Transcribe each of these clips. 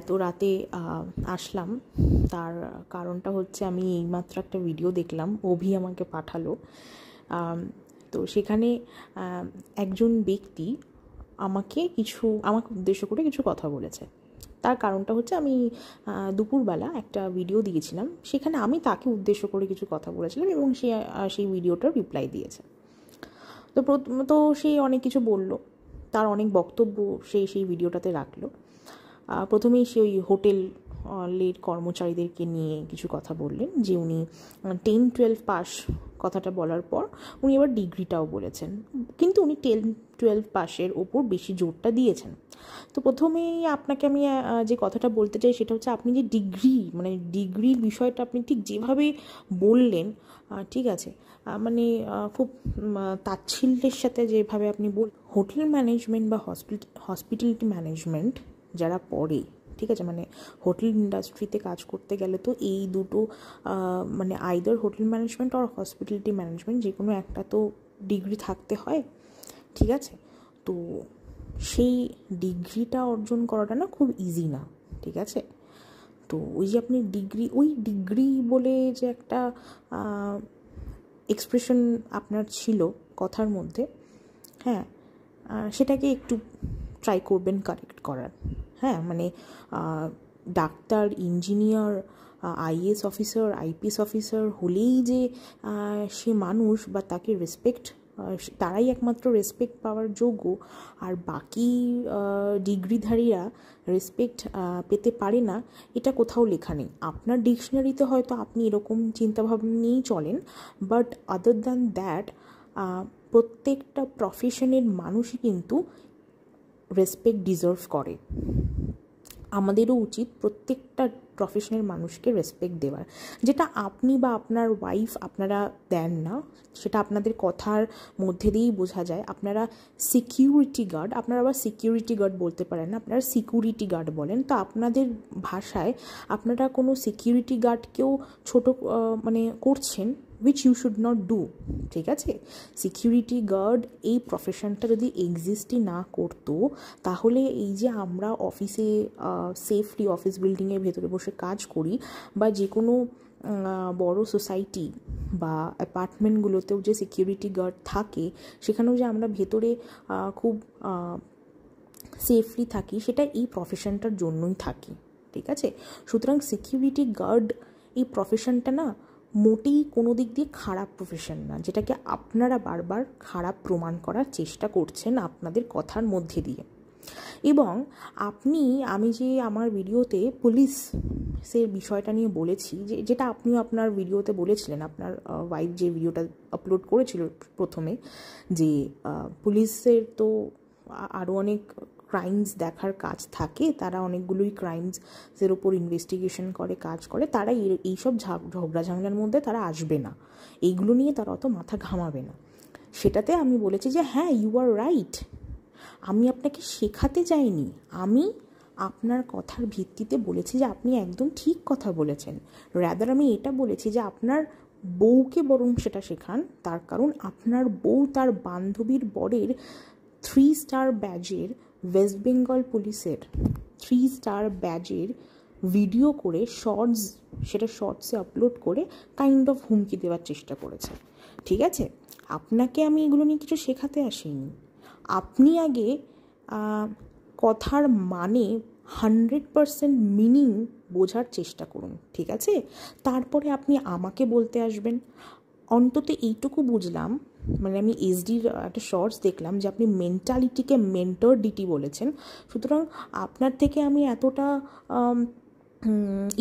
এত রাতে আসলাম, তার কারণটা হচ্ছে আমি এইমাত্র একটা ভিডিও দেখলাম, অভি আমাকে পাঠালো। তো সেখানে একজন ব্যক্তি আমাকে উদ্দেশ্য করে কিছু কথা বলেছে। তার কারণটা হচ্ছে আমি দুপুরবেলা একটা ভিডিও দিয়েছিলাম, সেখানে আমি তাকে উদ্দেশ্য করে কিছু কথা বলেছিলাম এবং সেই ভিডিওটার রিপ্লাই দিয়েছে। তো সে অনেক কিছু বলল, তার অনেক বক্তব্য সেই ভিডিওটাতে রাখলো। প্রথমেই সে ওই হোটেলের কর্মচারীদেরকে নিয়ে কিছু কথা বললেন, যে উনি 10-12 পাস কথাটা বলার পর উনি এবার ডিগ্রিটাও বলেছেন, কিন্তু উনি 10-12 পাসের ওপর বেশি জোরটা দিয়েছেন। তো প্রথমেই আপনাকে আমি যে কথাটা বলতে চাই সেটা হচ্ছে, আপনি যে ডিগ্রির বিষয়টা আপনি ঠিক যেভাবে বললেন, ঠিক আছে, খুব তাচ্ছিল্যের সাথে যেভাবে আপনি হোটেল ম্যানেজমেন্ট বা হসপিটালিটি ম্যানেজমেন্ট যারা পড়ে, ঠিক আছে, হোটেল ইন্ডাস্ট্রিতে কাজ করতে গেলে তো এই দুটো আইদার হোটেল ম্যানেজমেন্ট আর হসপিটালিটি ম্যানেজমেন্ট যে কোনো একটা তো ডিগ্রি থাকতে হয়, ঠিক আছে। তো সেই ডিগ্রিটা অর্জন করাটা না খুব ইজি না, ঠিক আছে। তো ওই যে আপনি ডিগ্রি বলে যে একটা এক্সপ্রেশন আপনার ছিল কথার মধ্যে, হ্যাঁ, সেটাকে একটু ট্রাই করবেন কারেক্ট করার। হ্যাঁ, doctor, engineer, IAS officer, IPS officer হলেই যে সে মানুষ বা তাকে তারাই একমাত্র রেসপেক্ট পাওয়ার যোগ্য, আর বাকি ডিগ্রিধারীরা রেসপেক্ট পেতে পারে না, এটা কোথাও লেখা নেই। আপনার ডিকশনারিতে হয়তো আপনি এরকম চিন্তাভাবনা নিয়েই চলেন, বাট আদার দ্যান দ্যাট প্রত্যেকটা প্রফেশনের মানুষই কিন্তু রেসপেক্ট ডিজার্ভ করে। আমাদেরও উচিত প্রত্যেকটা প্রফেশনের মানুষকে রেসপেক্ট দেওয়ার, যেটা আপনি বা আপনার ওয়াইফ আপনারা দেন না, সেটা আপনাদের কথার মধ্যে দিয়েই বোঝা যায়। আপনারা সিকিউরিটি গার্ড, আপনারা আবার সিকিউরিটি গার্ড বলতে পারেন না, আপনারা সিকিউরিটি গার্ড বলেন। তো আপনাদের ভাষায় আপনারা কোনো সিকিউরিটি গার্ডকেও ছোট করছেন, which you should not do, ঠিক আছে। সিকিউরিটি গার্ড এই প্রফেশনটা যদি এক্সিস্টই না করতো, তাহলে এই যে আমরা অফিসে সেফলি অফিস বিল্ডিংয়ের ভেতরে বসে কাজ করি, বা যে কোনো বড় সোসাইটি বা অ্যাপার্টমেন্টগুলোতেও যে সিকিউরিটি গার্ড থাকে, সেখানেও যে আমরা ভেতরে খুব সেফলি থাকি, সেটা এই প্রফেশনটার জন্যই থাকি, ঠিক আছে। সুতরাং সিকিউরিটি গার্ড এই প্রফেশনটা না মোটেই কোনো দিক দিয়ে খারাপ প্রফেশন না, যেটাকে আপনারা বারবার খারাপ প্রমাণ করার চেষ্টা করছেন আপনাদের কথার মধ্যে দিয়ে। এবং আমি যে আমার ভিডিওতে পুলিশের বিষয়টা নিয়ে বলেছি, যেটা আপনিও আপনার ভিডিওতে বলেছিলেন, আপনার ওয়াইফ যে ভিডিওটা আপলোড করেছিল প্রথমে, যে পুলিশের তো আরও অনেক ক্রাইমস দেখার কাজ থাকে, তারা অনেকগুলোই ক্রাইমসের ওপর ইনভেস্টিগেশন করে, কাজ করে, তারা এইসব ঝগড়া ঝামেলার মধ্যে তারা আসবে না, এইগুলো নিয়ে তারা অত মাথা ঘামাবে না। সেটাতে আমি বলেছি যে হ্যাঁ, ইউ আর রাইট, আমি আপনাকে শেখাতে চাইনি, আমি আপনার কথার ভিত্তিতে বলেছি যে আপনি একদম ঠিক কথা বলেছেন। রাদার আমি এটা বলেছি যে আপনার বউকে বরং সেটা শেখান, তার কারণ আপনার বউ তার বান্ধবীর বরের 3 স্টার ব্যাজের, ওয়েস্ট বেঙ্গল পুলিশের 3 স্টার ব্যাজের ভিডিও করে শর্টসে আপলোড করে কাইন্ড অফ হুমকি দেওয়ার চেষ্টা করেছে, ঠিক আছে। আপনাকে আমি এগুলো নিয়ে কিছু শেখাতে আসিনি। আপনি আগে কথার 100% মিনিং বোঝার চেষ্টা করুন, ঠিক আছে, তারপরে আপনি আমাকে বলতে আসবেন। অন্তত এইটুকু বুঝলাম, আমি এসডির একটা শর্টস দেখলাম যে আপনি মেন্টালিটিকে মেন্টরডিটি বলেছেন। সুতরাং আপনার থেকে আমি এতটা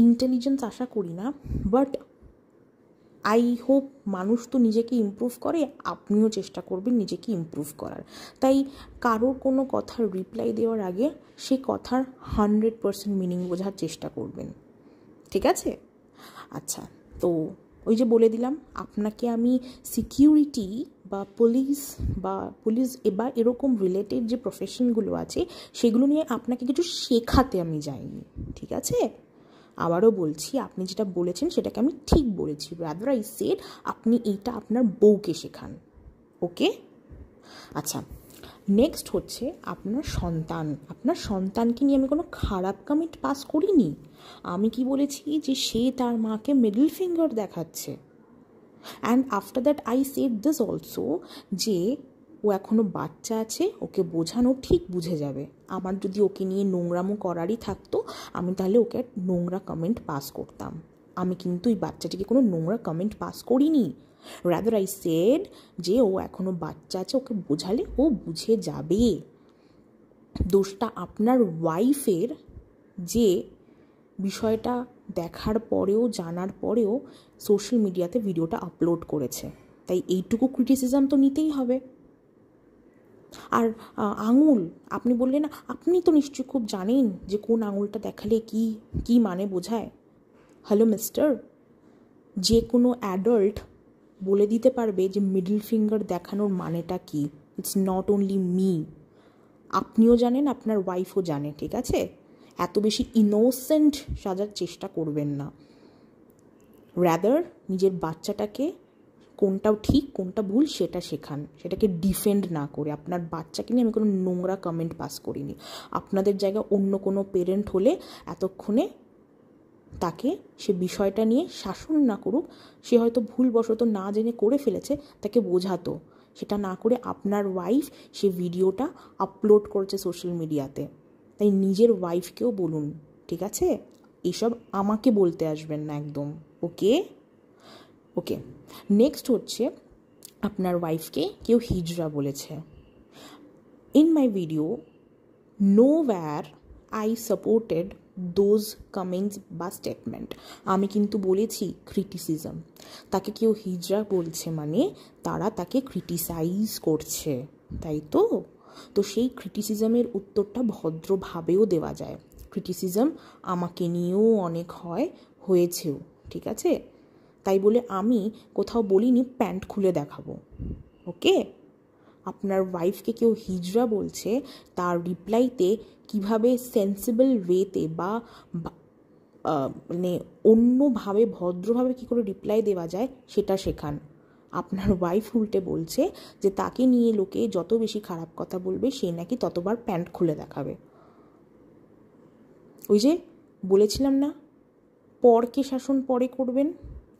ইন্টেলিজেন্স আশা করি না, বাট আই হোপ মানুষ তো নিজেকে ইমপ্রুভ করে, আপনিও চেষ্টা করবেন নিজেকে ইমপ্রুভ করার। তাই কারোর কোনো কথার রিপ্লাই দেওয়ার আগে সে কথার 100% মিনিং বোঝার চেষ্টা করবেন, ঠিক আছে। আচ্ছা, তো ওই যে বলে দিলাম, আপনাকে আমি সিকিউরিটি বা পুলিশ বা এরকম রিলেটেড যে প্রফেশনগুলো আছে সেগুলো নিয়ে আপনাকে কিছু শেখাতে আমি যাইনি, ঠিক আছে। আবারও বলছি, আপনি যেটা বলেছেন সেটাকে আমি ঠিক বলেছি, রাদার আই সেড আপনি এইটা আপনার বউকে শেখান, ওকে। আচ্ছা, নেক্সট হচ্ছে আপনার সন্তান। আপনার সন্তানকে নিয়ে আমি কোনো খারাপ কমেন্ট পাস করিনি। আমি কি বলেছি যে সে তার মাকে মিডল ফিঙ্গার দেখাচ্ছে। And after that I said this also যে ও এখনও বাচ্চা আছে, ওকে বোঝানো ঠিক বুঝে যাবে। আমার যদি ওকে নিয়ে নোংরামো করারই থাকতো, আমি তাহলে ওকে নোংরা কমেন্ট পাস করতাম। আমি কিন্তু এই বাচ্চাটিকে কোনো নোংরা কমেন্ট পাস করিনি। রাদার আই সেড যে ও এখনও বাচ্চা আছে, ওকে বোঝালে ও বুঝে যাবে। দোষটা আপনার ওয়াইফের, যে বিষয়টা দেখার পরেও জানার পরেও সোশ্যাল মিডিয়াতে ভিডিওটা আপলোড করেছে। তাই এইটুকু ক্রিটিসিজম তো নিতেই হবে। আর আঙুল, আপনি বললেন না, আপনি তো নিশ্চয়ই খুব জানেন যে কোন আঙুলটা দেখালে কি কি মানে বোঝায়। হ্যালো মিস্টার, যে কোনো অ্যাডাল্ট বলে দিতে পারবে যে মিডল ফিঙ্গার দেখানোর মানেটা কি। ইটস নট অনলি মি, আপনিও জানেন, আপনার ওয়াইফও জানে, ঠিক আছে? এত বেশি ইনোসেন্ট সাজার চেষ্টা করবেন না। রাদার নিজের বাচ্চাটাকে কোনটাও ঠিক কোনটা ভুল সেটা শেখান, সেটাকে ডিফেন্ড না করে। আপনার বাচ্চাকে নিয়ে আমি কোনো নোংরা কমেন্ট পাস করিনি। আপনাদের জায়গায় অন্য কোনো পেরেন্ট হলে এতক্ষণে তাকে সে বিষয়টা নিয়ে শাসন না করুক, সে হয়তো ভুলবশত না জেনে করে ফেলেছে, তাকে বোঝাতো। সেটা না করে আপনার ওয়াইফ সে ভিডিওটা আপলোড করেছে সোশ্যাল মিডিয়াতে। তাই নিজের ওয়াইফকেও বলুন, ঠিক আছে? এইসব আমাকে বলতে আসবেন না একদম। ওকে ওকে নেক্সট হচ্ছে আপনার ওয়াইফকে কেউ হিজড়া বলেছে। In my video nowhere I supported those comments বা স্টেটমেন্ট। আমি কিন্তু বলেছি ক্রিটিসিজম। তাকে কেউ হিজড়া বলছে মানে তারা তাকে ক্রিটিসাইজ করছে, তাই তো? তো সেই ক্রিটিসিজমের উত্তরটা ভদ্রভাবেও দেওয়া যায়। ক্রিটিসিজম আমাকে নিয়েও অনেক হয়েছেও, ঠিক আছে? তাই বলে আমি কোথাও বলিনি প্যান্ট খুলে দেখাবো। ওকে, আপনার ওয়াইফকে কেউ হিজড়া বলছে, তার রিপ্লাইতে কিভাবে সেন্সিবল ওয়েতে বা মানে অন্যভাবে ভদ্রভাবে কী করে রিপ্লাই দেওয়া যায় সেটা শেখান। আপনার ওয়াইফ উল্টে বলছে যে তাকে নিয়ে লোকে যত বেশি খারাপ কথা বলবে সে নাকি ততবার প্যান্ট খুলে দেখাবে। ওই যে বলেছিলাম না, পরকে শাসন পরে করবেন,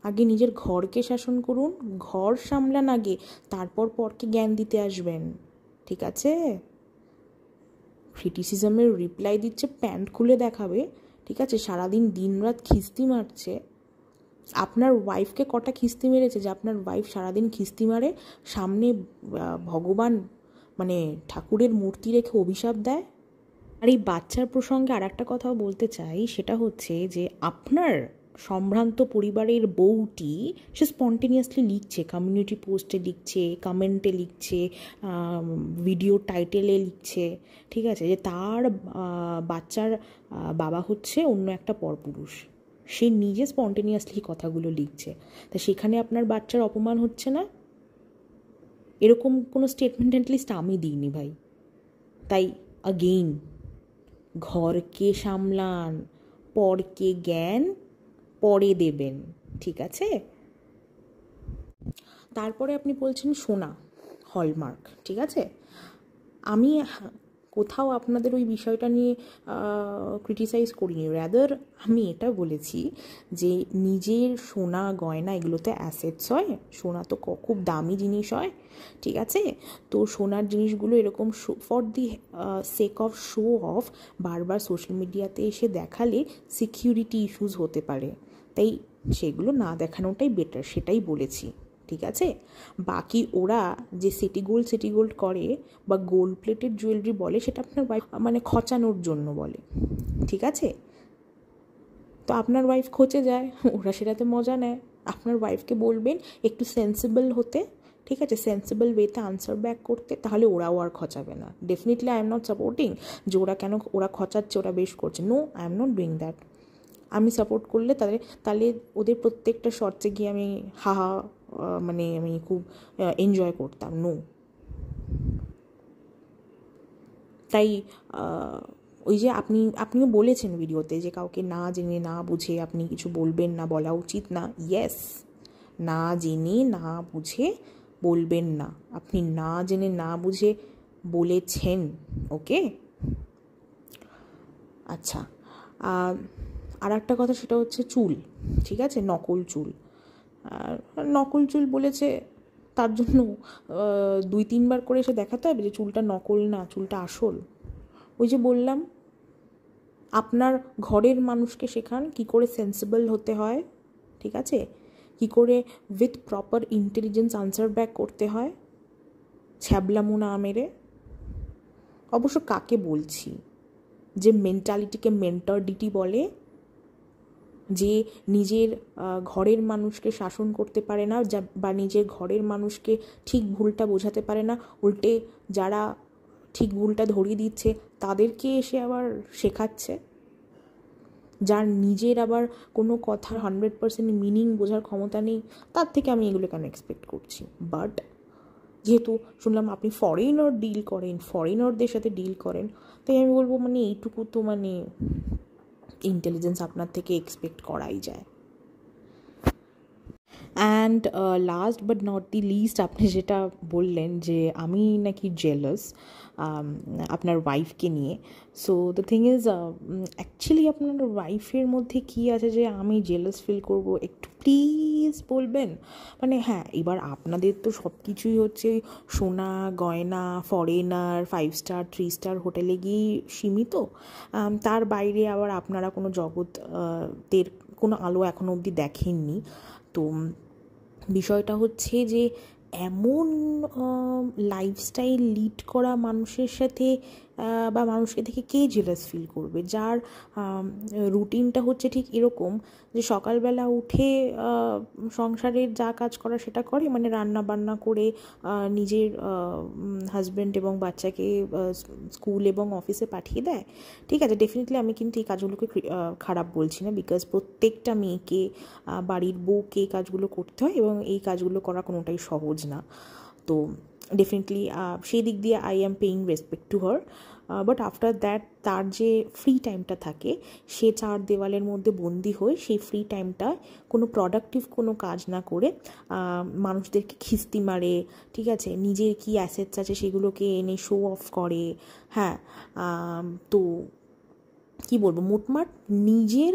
আগে নিজের ঘরকে শাসন করুন, ঘর সামলান আগে, তারপর পরকে জ্ঞান দিতে আসবেন, ঠিক আছে? ক্রিটিসিজমের রিপ্লাই দিচ্ছে প্যান্ট খুলে দেখাবে, ঠিক আছে? সারাদিন দিনরাত খিস্তি মারছে। আপনার ওয়াইফকে কটা খিস্তি মেরেছে যে আপনার ওয়াইফ সারাদিন খিস্তি মারে, সামনে ভগবান মানে ঠাকুরের মূর্তি রেখে অভিশাপ দেয়? আর এই বাচ্চার প্রসঙ্গে আর একটা কথাও বলতে চাই, সেটা হচ্ছে যে আপনার সম্ভ্রান্ত পরিবারের বউটি সে স্পন্টেনিয়াসলি লিখছে, কমিউনিটি পোস্টে লিখছে, কমেন্টে লিখছে, ভিডিও টাইটেলে লিখছে, ঠিক আছে, যে তার বাচ্চার বাবা হচ্ছে অন্য একটা পরপুরুষ। সে নিজে স্পন্টেনিয়াসলি কথাগুলো লিখছে। তা সেখানে আপনার বাচ্চার অপমান হচ্ছে না? এরকম কোনো স্টেটমেন্ট অ্যাটলিস্ট আমি দিইনি ভাই। তাই আগেইন, ঘরকে সামলান, পরকে জ্ঞান পরে দেবেন, ঠিক আছে? তারপরে আপনি বলছেন সোনা হলমার্ক, ঠিক আছে? আমি কোথাও আপনাদের ওই বিষয়টা নিয়ে ক্রিটিসাইজ করিনি। রাদার আমি এটা বলেছি যে নিজের সোনা গয়না এগুলোতে অ্যাসেটস হয়, সোনা তো খুব দামি জিনিস হয়, ঠিক আছে? তো সোনার জিনিসগুলো এরকম for the sake of show off বারবার সোশ্যাল মিডিয়াতে এসে দেখালে সিকিউরিটি ইস্যুস হতে পারে, তাই সেগুলো না দেখানোটাই বেটার, সেটাই বলেছি, ঠিক আছে? বাকি ওরা যে সিটি গোল্ড করে বা গোল্ড প্লেটেড জুয়েলারি বলে, সেটা আপনার ওয়াইফ মানে খচানোর জন্য বলে, ঠিক আছে? তো আপনার ওয়াইফ খচে যায়, ওরা সেটাতে মজা নেয়। আপনার ওয়াইফকে বলবেন একটু সেন্সিবল হতে, ঠিক আছে, সেন্সিবল ওয়েতে আনসার ব্যাক করতে, তাহলে ওরাও আর খচাবে না। Definitely I am not supporting যে ওরা খচাচ্ছে, ওরা বেশ করছে। No, I am not doing that. আমি সাপোর্ট করলে তাহলে ওদের প্রত্যেকটা শর্টসে গিয়ে আমি মানে আমি খুব এনজয় করতাম। নো, তাই ওই যে আপনিও বলেছেন ভিডিওতে যে কাউকে না জেনে না বুঝে আপনি কিছু বলবেন না, বলা উচিত না। ইয়েস, না জেনে না বুঝে বলবেন না। আপনি না জেনে না বুঝে বলেছেন। ওকে, আচ্ছা। আর একটা কথা, সেটা হচ্ছে চুল, ঠিক আছে, নকল চুল। নকল চুল বলেছে, তার জন্য 2-3 বার করে এসে দেখাতে হবে যে চুলটা নকল না, চুলটা আসল। ওই যে বললাম, আপনার ঘরের মানুষকে শেখান কী করে সেন্সিবল হতে হয়, ঠিক আছে, কী করে with proper intelligence answer back করতে হয়, ছ্যাবলামো না মেরে। অবশ্য কাকে বলছি, যে মেন্টালিটিকে মেন্টালিটি বলে, যে নিজের ঘরের মানুষকে শাসন করতে পারে না, বা নিজের ঘরের মানুষকে ঠিক ভুলটা বোঝাতে পারে না, উল্টে যারা ঠিক ভুলটা ধরিয়ে দিচ্ছে তাদেরকে এসে আবার শেখাচ্ছে, যার নিজের আবার কোনো কথা 100% মিনিং বোঝার ক্ষমতা নেই, তার থেকে আমি এগুলো কেন এক্সপেক্ট করছি। বাট যেহেতু শুনলাম আপনি ফরেনারদের সাথে ডিল করেন, তাই আমি বলবো মানে এইটুকু তো মানে ইন্টেলিজেন্স আপনার থেকে এক্সপেক্ট করাই যায়। And last but not the least, আপনি যেটা বললেন যে আমি নাকি জেলাস আপনার ওয়াইফকে নিয়ে। So the thing is, actually আপনার ওয়াইফের মধ্যে কী আছে যে আমি জেলাস ফিল করব, একটু প্লিজ বলবেন? মানে হ্যাঁ, এবার আপনাদের তো সব কিছুই হচ্ছে সোনা গয়না, ফরেনার, 5 স্টার 3 স্টার হোটেলে গিয়েই সীমিত। তার বাইরে আবার আপনারা কোনো জগতের কোনো আলো এখনও অবধি দেখেননি। তো বিষয়টা হচ্ছে যে এমন লাইফস্টাইল লিড করা মানুষের সাথে বা মানুষকে দেখে কে জেলাস ফিল করবে, যার রুটিনটা হচ্ছে ঠিক এরকম যে সকালবেলা উঠে সংসারের যা কাজ করা সেটা করে, মানে রান্না বান্না করে নিজের হাজব্যান্ড এবং বাচ্চাকে স্কুল এবং অফিসে পাঠিয়ে দেয়। ঠিক আছে, ডেফিনেটলি আমি কিন্তু এই কাজগুলোকে খারাপ বলছি না, বিকজ প্রত্যেকটা মেয়েকে, বাড়ির বউকে এই কাজগুলো করতে হয়, এবং এই কাজগুলো করা কোনোটাই সহজ না। তো ডেফিনেটলি সেই দিক দিয়ে I am paying respect to her. But after that তার যে ফ্রি টাইমটা থাকে, সে 4 দেওয়ালের মধ্যে বন্দি হয়ে সেই ফ্রি টাইমটা কোনো প্রোডাক্টিভ কোনো কাজ না করে মানুষদেরকে খিস্তি মারে, ঠিক আছে, নিজের কি অ্যাসেটস আছে সেগুলোকে এনে শো অফ করে। হ্যাঁ, তো কী বলবো, মোটমাট নিজের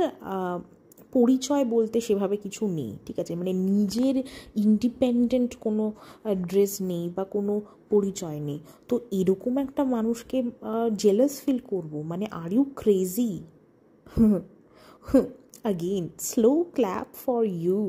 পরিচয় বলতে সেভাবে কিছু নেই, ঠিক আছে, মানে নিজের ইন্ডিপেন্ডেন্ট কোনো ড্রেস নেই বা কোনো পরিচয় নেই। তো এরকম একটা মানুষকে জেলাস ফিল করব, মানে are you crazy? Again, slow clap for you.